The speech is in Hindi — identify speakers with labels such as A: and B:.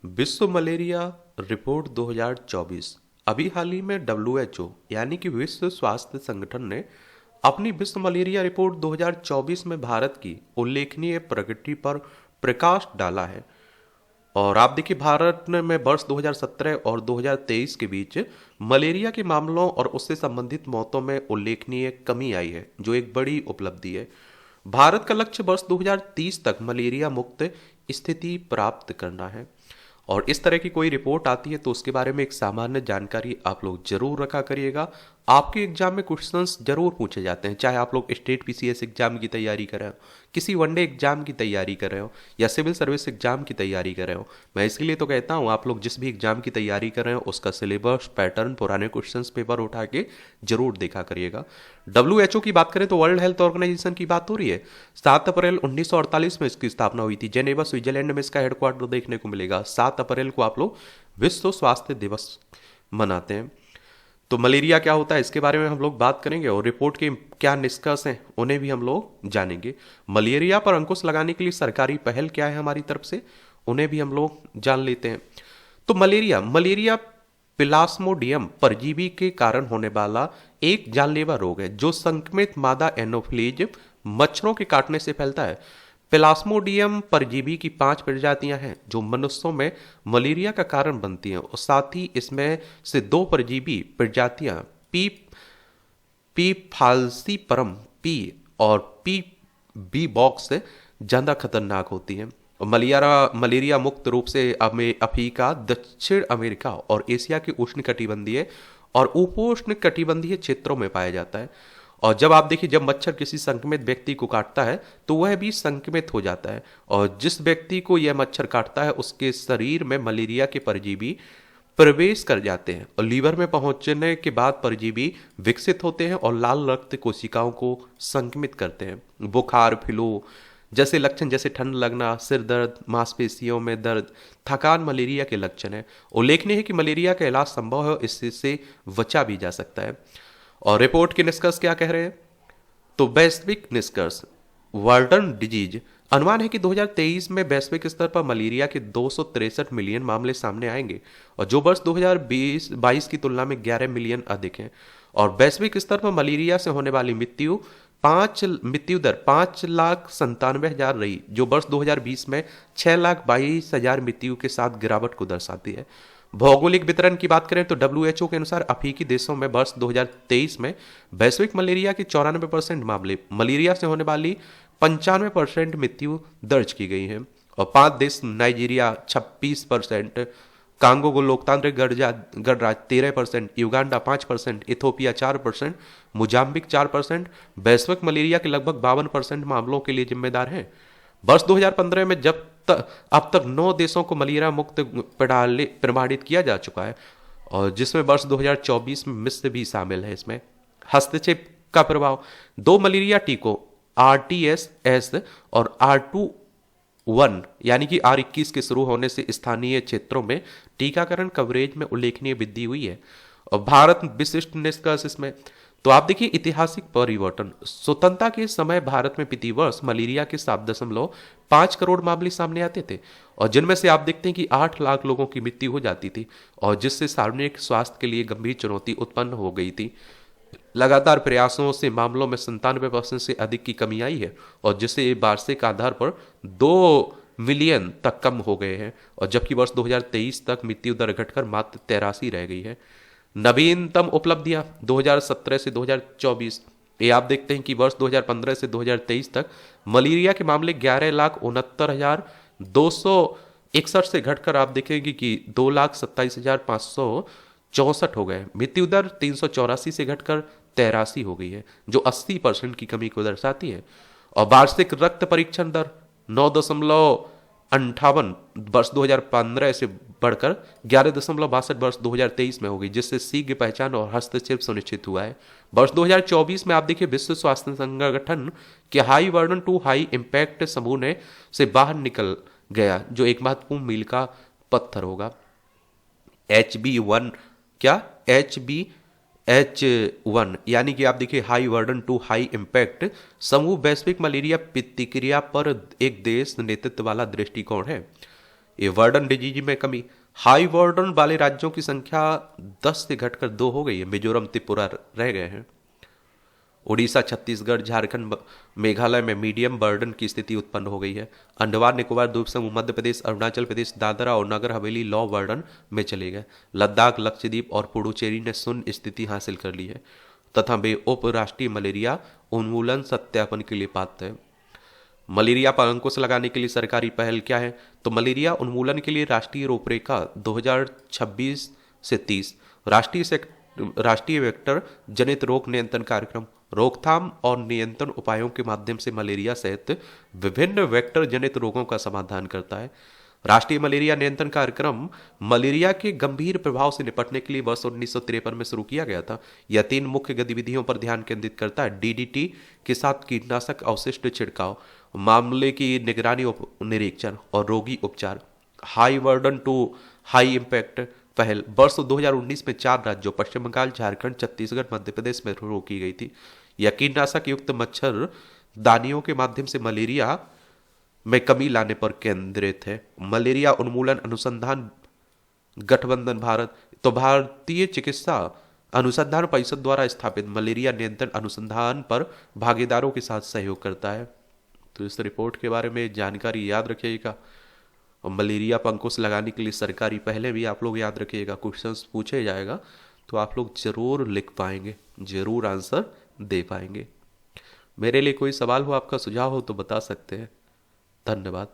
A: विश्व मलेरिया रिपोर्ट 2024। अभी हाल ही में WHO यानी कि विश्व स्वास्थ्य संगठन ने अपनी विश्व मलेरिया रिपोर्ट 2024 में भारत की उल्लेखनीय प्रगति पर प्रकाश डाला है। और आप देखिए, भारत में वर्ष 2017 और 2023 के बीच मलेरिया के मामलों और उससे संबंधित मौतों में उल्लेखनीय कमी आई है, जो एक बड़ी उपलब्धि है। भारत का लक्ष्य वर्ष 2030 तक मलेरिया मुक्त स्थिति प्राप्त करना है। और इस तरह की कोई रिपोर्ट आती है तो उसके बारे में एक सामान्य जानकारी आप लोग जरूर रखा करिएगा। आपके एग्जाम में क्वेश्चंस जरूर पूछे जाते हैं, चाहे आप लोग स्टेट पीसीएस एग्जाम की तैयारी कर रहे हो, किसी वनडे एग्जाम की तैयारी कर रहे हो, या सिविल सर्विस एग्जाम की तैयारी कर रहे हो। मैं इसलिए तो कहता हूँ, आप लोग जिस भी एग्जाम की तैयारी कर रहे हो उसका सिलेबस पैटर्न, पुराने क्वेश्चंस पेपर उठा के जरूर देखा करिएगा। WHO की बात करें तो वर्ल्ड हेल्थ ऑर्गेनाइजेशन की बात हो रही है। 7 अप्रैल 1948 में इसकी स्थापना हुई थी। जेनेवा स्विट्जरलैंड में इसका हेडक्वार्टर देखने को मिलेगा। 7 अप्रैल को आप लोग विश्व स्वास्थ्य दिवस मनाते हैं। तो मलेरिया क्या होता है इसके बारे में हम लोग बात करेंगे, और रिपोर्ट के क्या निष्कर्ष हैं उन्हें भी हम लोग जानेंगे। मलेरिया पर अंकुश लगाने के लिए सरकारी पहल क्या है हमारी तरफ से, उन्हें भी हम लोग जान लेते हैं। तो मलेरिया प्लाज्मोडियम परजीवी के कारण होने वाला एक जानलेवा रोग है, जो संक्रमित मादा एनोफिलीज मच्छरों के काटने से फैलता है। प्लाज्मोडियम परजीवी की 5 प्रजातियां हैं जो मनुष्यों में मलेरिया का कारण बनती हैं, और साथ ही इसमें से 2 परजीवी प्रजातियां पी पी फाल्सीपरम पी और पी बी बॉक्स से ज्यादा खतरनाक होती हैं। मलेरिया मुक्त रूप से अफ्रीका, दक्षिण अमेरिका और एशिया के उष्णकटिबंधीय और उपोष्ण कटिबंधीय क्षेत्रों में पाया जाता है। और जब आप देखिए, जब मच्छर किसी संक्रमित व्यक्ति को काटता है तो वह भी संक्रमित हो जाता है, और जिस व्यक्ति को यह मच्छर काटता है उसके शरीर में मलेरिया के परजीवी प्रवेश कर जाते हैं, और लीवर में पहुंचने के बाद परजीवी विकसित होते हैं और लाल रक्त कोशिकाओं को संक्रमित करते हैं। बुखार, फ्लू जैसे लक्षण, जैसे ठंड लगना, सिर दर्द, मांसपेशियों में दर्द, थकान मलेरिया के लक्षण है। उल्लेखनीय है कि मलेरिया का इलाज संभव है, इससे बचा भी जा सकता है। और रिपोर्ट के निष्कर्ष क्या कह रहे हैं? तो वैश्विक निष्कर्ष, वार्डन डिजीज, अनुमान है कि 2023 में वैश्विक स्तर पर मलेरिया के 263 मिलियन मामले सामने आएंगे, और जो वर्ष 2022 की तुलना में 11 मिलियन अधिक हैं। और वैश्विक स्तर पर मलेरिया से होने वाली मृत्यु दर 5,97,000 रही, जो वर्ष 2020 में 6,22,000 मृत्यु के साथ गिरावट को दर्शाती है। भौगोलिक वितरण की बात करें तो WHO के अनुसार अफ्रीकी देशों में वर्ष 2023 में वैश्विक मलेरिया के 94% मामले, मलेरिया से होने वाली 95% मृत्यु दर्ज की गई है। और 5 देश, नाइजीरिया 26%, कांगो को लोकतांत्रिक गणराज्य 13%, युगांडा 5%, इथोपिया 4%, मोजाम्बिक 4% वैश्विक मलेरिया के लगभग 52% मामलों के लिए जिम्मेदार हैं। वर्ष 2015 में अब तक 9 देशों को मलेरिया मुक्त प्रमाणित किया जा चुका है, और जिसमें वर्ष 2024 में मिस्र भी शामिल है। इसमें हस्तक्षेप का प्रभाव, 2 मलेरिया टीकों RTS-S और R21 यानी कि R21 के शुरू होने से स्थानीय क्षेत्रों में टीकाकरण कवरेज में उल्लेखनीय वृद्धि हुई है। और भारत विशिष्ट निष्कर्ष इसमें, तो आप देखिए, ऐतिहासिक परिवर्तन, स्वतंत्रता के समय भारत में प्रति वर्ष मलेरिया के 7.5 करोड़ मामले सामने आते थे, और जिनमें से आप देखते हैं कि 8 लाख लोगों की मृत्यु हो जाती थी, और जिससे सार्वजनिक स्वास्थ्य के लिए गंभीर चुनौती उत्पन्न हो गई थी। लगातार प्रयासों से मामलों में 97% से अधिक की कमी आई है, और जिससे वार्षिक आधार पर 2 मिलियन तक कम हो गए हैं, और जबकि वर्ष 2023 तक मृत्यु दर घटकर मात्र 83 रह गई है। नवीनतम उपलब्धियां 2017 से 2024, ये आप देखते हैं कि वर्ष 2015 से 2023 तक मलेरिया के मामले 11,69,261 से घटकर आप देखेंगे कि 2,27,564 हो गए। मृत्यु दर 384 से घटकर 83 हो गई है, जो 80% की कमी को दर्शाती है। और वार्षिक रक्त परीक्षण दर 9.58 वर्ष 2015 से बढ़कर 11.62 वर्ष 2023 में हो गई, जिससे शीघ्र पहचान और हस्तक्षेप सुनिश्चित हुआ है। वर्ष 2024 में आप देखिए, विश्व स्वास्थ्य संगठन के high burden to high impact समूह ने से बाहर निकल गया, जो एक महत्वपूर्ण मील का पत्थर होगा। HB1 क्या HBH1 यानी कि आप देखिए, high burden to high impact समूह वैश्विक मलेरिया प्रतिक्रिया पर एक देश नेतृत्व वाला दृष्टिकोण है। ये वर्डन डिजीज में कमी। हाई वर्डन वाले राज्यों की संख्या 10 से घटकर 2 हो गई है। मिजोरम त्रिपुरा रह गए हैं। उड़ीसा, छत्तीसगढ़, झारखंड, मेघालय में मीडियम बर्डन की स्थिति उत्पन्न हो गई है। अंडमान निकोबार द्वीप समूह, मध्य प्रदेश, अरुणाचल प्रदेश, दादरा और नगर हवेली लो बर्डन में चले गए। लद्दाख, लक्षद्वीप और पुडुचेरी ने शून्य स्थिति हासिल कर ली है तथा वे उपराष्ट्रीय मलेरिया उन्मूलन सत्यापन के लिए पात्र है। मलेरिया पर अंकुश लगाने के लिए सरकारी पहल क्या है? तो मलेरिया उन्मूलन के लिए राष्ट्रीय रूपरेखा 2026 से 30, राष्ट्रीय वेक्टर जनित रोग नियंत्रण कार्यक्रम, रोकथाम और नियंत्रण उपायों के माध्यम से मलेरिया सहित विभिन्न वेक्टर जनित रोगों का समाधान करता है। राष्ट्रीय मलेरिया नियंत्रण कार्यक्रम मलेरिया के गंभीर प्रभाव से निपटने के लिए वर्ष 1953 में शुरू किया गया था। यह 3 मुख्य गतिविधियों पर ध्यान केंद्रित करता है: डीडीटी के साथ कीटनाशक अवशिष्ट छिड़काव, मामले की निगरानी निरीक्षण और रोगी उपचार। High burden to high impact पहल वर्ष 2019 में 4 राज्यों पश्चिम बंगाल, झारखंड, छत्तीसगढ़, मध्य प्रदेश में शुरू की गई थी। यह कीटनाशक युक्त मच्छर दानियों के माध्यम से मलेरिया में कमी लाने पर केंद्रित है। मलेरिया उन्मूलन अनुसंधान गठबंधन भारत, तो भारतीय चिकित्सा अनुसंधान परिषद द्वारा स्थापित मलेरिया नियंत्रण अनुसंधान पर भागीदारों के साथ सहयोग करता है। तो इस रिपोर्ट के बारे में जानकारी याद रखिएगा। और मलेरिया पर अंकुश लगाने के लिए सरकारी पहले भी आप लोग याद रखिएगा। क्वेश्चंस पूछे जाएगा तो आप लोग जरूर लिख पाएंगे, जरूर आंसर दे पाएंगे। मेरे लिए कोई सवाल हो, आपका सुझाव हो तो बता सकते हैं। धन्यवाद।